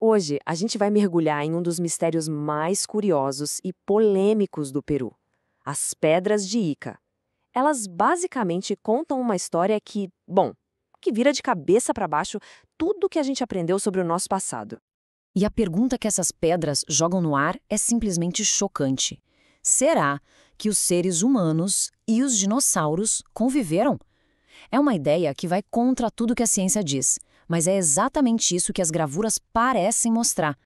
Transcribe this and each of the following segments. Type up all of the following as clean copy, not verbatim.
Hoje, a gente vai mergulhar em um dos mistérios mais curiosos e polêmicos do Peru: as Pedras de Ica. Elas basicamente contam uma história que vira de cabeça para baixo tudo que a gente aprendeu sobre o nosso passado. E a pergunta que essas pedras jogam no ar é simplesmente chocante. Será que os seres humanos e os dinossauros conviveram? É uma ideia que vai contra tudo que a ciência diz, mas é exatamente isso que as gravuras parecem mostrar.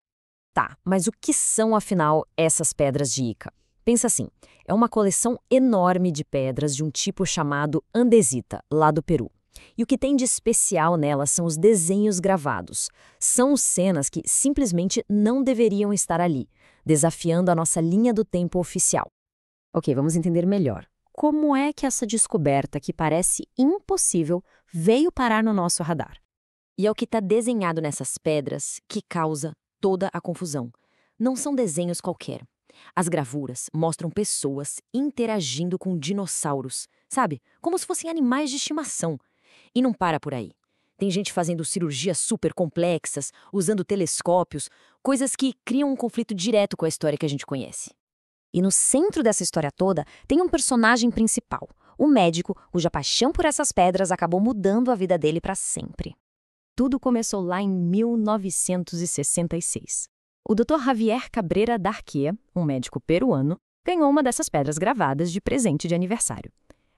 Tá, mas o que são, afinal, essas Pedras de Ica? Pensa assim, é uma coleção enorme de pedras de um tipo chamado andesita, lá do Peru. E o que tem de especial nelas são os desenhos gravados. São cenas que simplesmente não deveriam estar ali, desafiando a nossa linha do tempo oficial. Ok, vamos entender melhor. Como é que essa descoberta, que parece impossível, veio parar no nosso radar? E é o que está desenhado nessas pedras que causa toda a confusão. Não são desenhos qualquer. As gravuras mostram pessoas interagindo com dinossauros, sabe? Como se fossem animais de estimação. E não para por aí. Tem gente fazendo cirurgias super complexas, usando telescópios, coisas que criam um conflito direto com a história que a gente conhece. E no centro dessa história toda tem um personagem principal, o médico cuja paixão por essas pedras acabou mudando a vida dele para sempre. Tudo começou lá em 1966. O Dr. Javier Cabrera Darquea, um médico peruano, ganhou uma dessas pedras gravadas de presente de aniversário.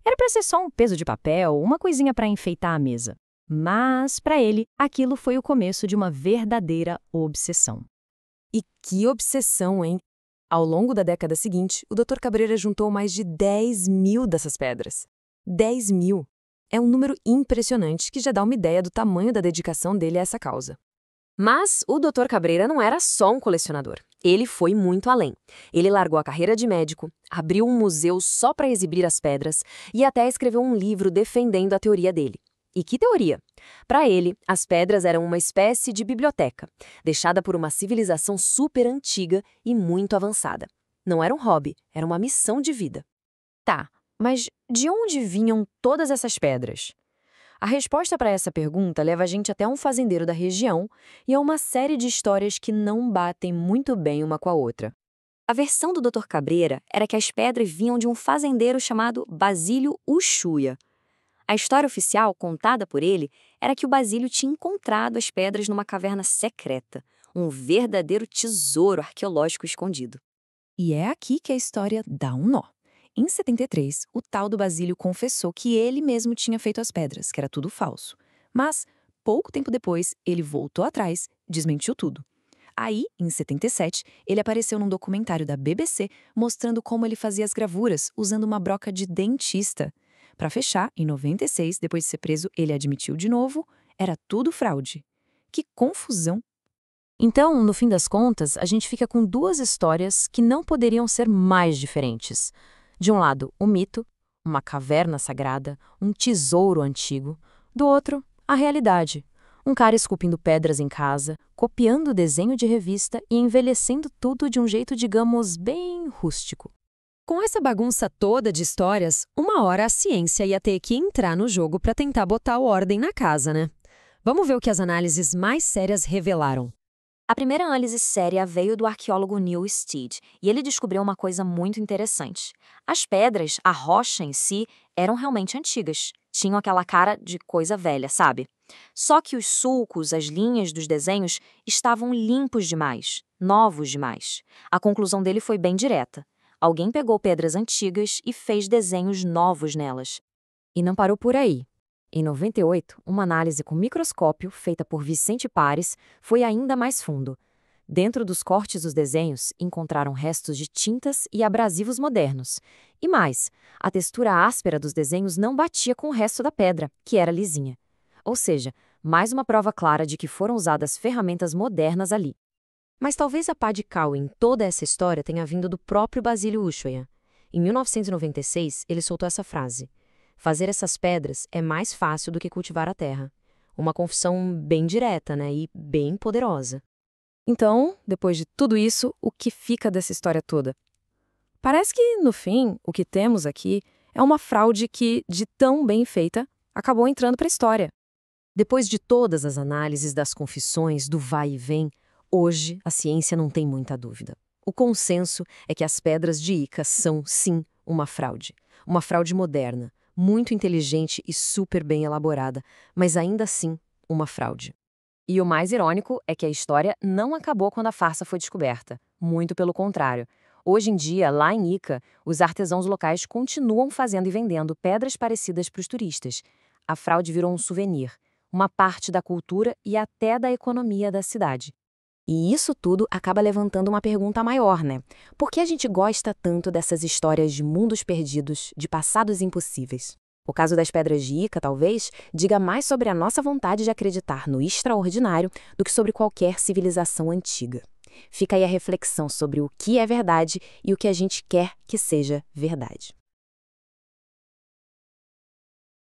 Era para ser só um peso de papel, uma coisinha para enfeitar a mesa. Mas, para ele, aquilo foi o começo de uma verdadeira obsessão. E que obsessão, hein? Ao longo da década seguinte, o Dr. Cabreira juntou mais de 10 mil dessas pedras. 10 mil! É um número impressionante que já dá uma ideia do tamanho da dedicação dele a essa causa. Mas o Dr. Cabreira não era só um colecionador. Ele foi muito além. Ele largou a carreira de médico, abriu um museu só para exibir as pedras e até escreveu um livro defendendo a teoria dele. E que teoria? Para ele, as pedras eram uma espécie de biblioteca, deixada por uma civilização super antiga e muito avançada. Não era um hobby, era uma missão de vida. Tá, mas de onde vinham todas essas pedras? A resposta para essa pergunta leva a gente até um fazendeiro da região e a uma série de histórias que não batem muito bem uma com a outra. A versão do Dr. Cabreira era que as pedras vinham de um fazendeiro chamado Basílio Uchuia. A história oficial, contada por ele, era que o Basílio tinha encontrado as pedras numa caverna secreta, um verdadeiro tesouro arqueológico escondido. E é aqui que a história dá um nó. Em 73, o tal do Basílio confessou que ele mesmo tinha feito as pedras, que era tudo falso. Mas, pouco tempo depois, ele voltou atrás, desmentiu tudo. Aí, em 77, ele apareceu num documentário da BBC mostrando como ele fazia as gravuras usando uma broca de dentista. Para fechar, em 96, depois de ser preso, ele admitiu de novo, era tudo fraude. Que confusão! Então, no fim das contas, a gente fica com duas histórias que não poderiam ser mais diferentes. De um lado, o mito, uma caverna sagrada, um tesouro antigo. Do outro, a realidade. Um cara esculpindo pedras em casa, copiando o desenho de revista e envelhecendo tudo de um jeito, digamos, bem rústico. Com essa bagunça toda de histórias, uma hora a ciência ia ter que entrar no jogo para tentar botar ordem na casa, né? Vamos ver o que as análises mais sérias revelaram. A primeira análise séria veio do arqueólogo Neil Stead, e ele descobriu uma coisa muito interessante. As pedras, a rocha em si, eram realmente antigas. Tinham aquela cara de coisa velha, sabe? Só que os sulcos, as linhas dos desenhos, estavam limpos demais, novos demais. A conclusão dele foi bem direta. Alguém pegou pedras antigas e fez desenhos novos nelas. E não parou por aí. Em 98, uma análise com microscópio, feita por Vicente Pares, foi ainda mais fundo. Dentro dos cortes dos desenhos, encontraram restos de tintas e abrasivos modernos. E mais, a textura áspera dos desenhos não batia com o resto da pedra, que era lisinha. Ou seja, mais uma prova clara de que foram usadas ferramentas modernas ali. Mas talvez a pá de cal em toda essa história tenha vindo do próprio Basílio Uchoa. Em 1996, ele soltou essa frase: fazer essas pedras é mais fácil do que cultivar a terra. Uma confissão bem direta, né? E bem poderosa. Então, depois de tudo isso, o que fica dessa história toda? Parece que, no fim, o que temos aqui é uma fraude que, de tão bem feita, acabou entrando para a história. Depois de todas as análises das confissões, do vai e vem, Hoje, a ciência não tem muita dúvida. O consenso é que as pedras de Ica são, sim, uma fraude. Uma fraude moderna, muito inteligente e super bem elaborada, mas ainda assim, uma fraude. E o mais irônico é que a história não acabou quando a farsa foi descoberta. Muito pelo contrário. Hoje em dia, lá em Ica, os artesãos locais continuam fazendo e vendendo pedras parecidas para os turistas. A fraude virou um souvenir, uma parte da cultura e até da economia da cidade. E isso tudo acaba levantando uma pergunta maior, né? Por que a gente gosta tanto dessas histórias de mundos perdidos, de passados impossíveis? O caso das pedras de Ica, talvez, diga mais sobre a nossa vontade de acreditar no extraordinário do que sobre qualquer civilização antiga. Fica aí a reflexão sobre o que é verdade e o que a gente quer que seja verdade.